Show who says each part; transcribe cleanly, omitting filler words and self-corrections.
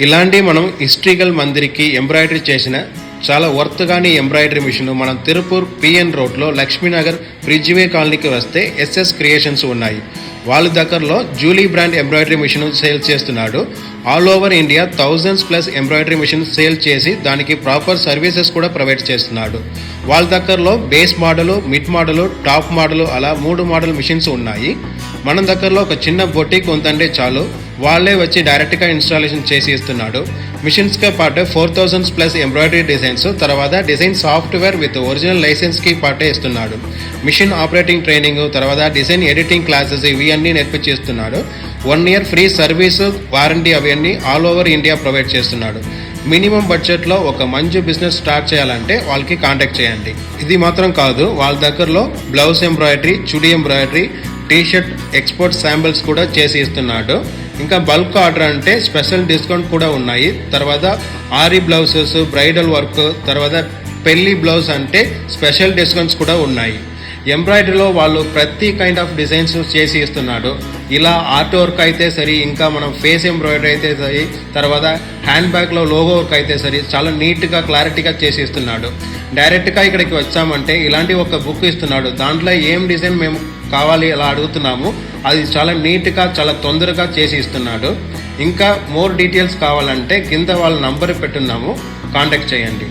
Speaker 1: ఇలాంటి మనం historical మందిరికి embroidery చేసిన చాలా వర్త్ గాని ఎంబ్రాయిడరీ మిషన్ మనం తిరుపూర్ పిఎన్ రోడ్లో లక్ష్మీనగర్ బ్రిడ్జ్వే కాలనీకి వస్తే ఎస్ఎస్ క్రియేషన్స్ ఉన్నాయి. వాళ్ళ దగ్గరలో Julie brand embroidery machine sale చేస్తున్నాడు. All over India thousands plus embroidery machine sale చేసి దానికి ప్రాపర్ సర్వీసెస్ కూడా ప్రొవైడ్ చేస్తున్నాడు. వాళ్ళ దగ్గరలో base model, mid model, top model అలా 3 మోడల్ మిషన్స్ ఉన్నాయి. మన దగ్గరలో ఒక చిన్న బొటిక్ ఉందంటే చాలు, వాళ్ళే వచ్చి డైరెక్ట్గా ఇన్స్టాలేషన్ చేసి ఇస్తున్నాడు. మిషన్స్తో పాటు 4000 ప్లస్ ఎంబ్రాయిడరీ డిజైన్స్, తర్వాత డిజైన్ సాఫ్ట్వేర్ విత్ ఒరిజినల్ లైసెన్స్కి పాటే ఇస్తున్నాడు. మిషన్ ఆపరేటింగ్ ట్రైనింగ్, తర్వాత డిజైన్ ఎడిటింగ్ క్లాసెస్ ఇవి అన్నీ నేర్పించేస్తున్నాడు. 1 year ఫ్రీ సర్వీస్, వారంటీ అవన్నీ ఆల్ ఓవర్ ఇండియా ప్రొవైడ్ చేస్తున్నాడు. మినిమం బడ్జెట్లో ఒక మంచి బిజినెస్ స్టార్ట్ చేయాలంటే వాళ్ళకి కాంటాక్ట్ చేయండి. ఇది మాత్రం కాదు, వాళ్ళ దగ్గరలో బ్లౌజ్ ఎంబ్రాయిడరీ, చుడీ ఎంబ్రాయిడరీ, టీషర్ట్ ఎక్స్పోర్ట్ శాంపిల్స్ కూడా చేసి ఇస్తున్నాడు. ఇంకా బల్క్ ఆర్డర్ అంటే స్పెషల్ డిస్కౌంట్ కూడా ఉన్నాయి. తర్వాత ఆరి బ్లౌజెస్, బ్రైడల్ వర్క్, తర్వాత పెళ్లి బ్లౌజ్ అంటే స్పెషల్ డిస్కౌంట్స్ కూడా ఉన్నాయి. ఎంబ్రాయిడరీలో వాళ్ళు ప్రతి కైండ్ ఆఫ్ డిజైన్స్ చేసి ఇస్తున్నాడు. ఇలా ఆర్ట్ వర్క్ అయితే సరే, ఇంకా మనం ఫేస్ ఎంబ్రాయిడరీ అయితే సరే, తర్వాత హ్యాండ్ బ్యాగ్లో లోగో వర్క్ అయితే సరే, చాలా నీట్గా క్లారిటీగా చేసి ఇస్తున్నాడు. డైరెక్ట్గా ఇక్కడికి వచ్చామంటే ఇలాంటి ఒక బుక్ ఇస్తున్నాడు. దాంట్లో ఏం డిజైన్ మేము కావాలి అలా అడుగుతున్నాము, అది చాలా నీట్గా చాలా తొందరగా చేసి ఇస్తున్నాడు. ఇంకా మోర్ డీటెయిల్స్ కావాలంటే కింద వాళ్ళ నంబర్ పెట్టున్నాము, కాంటాక్ట్ చేయండి.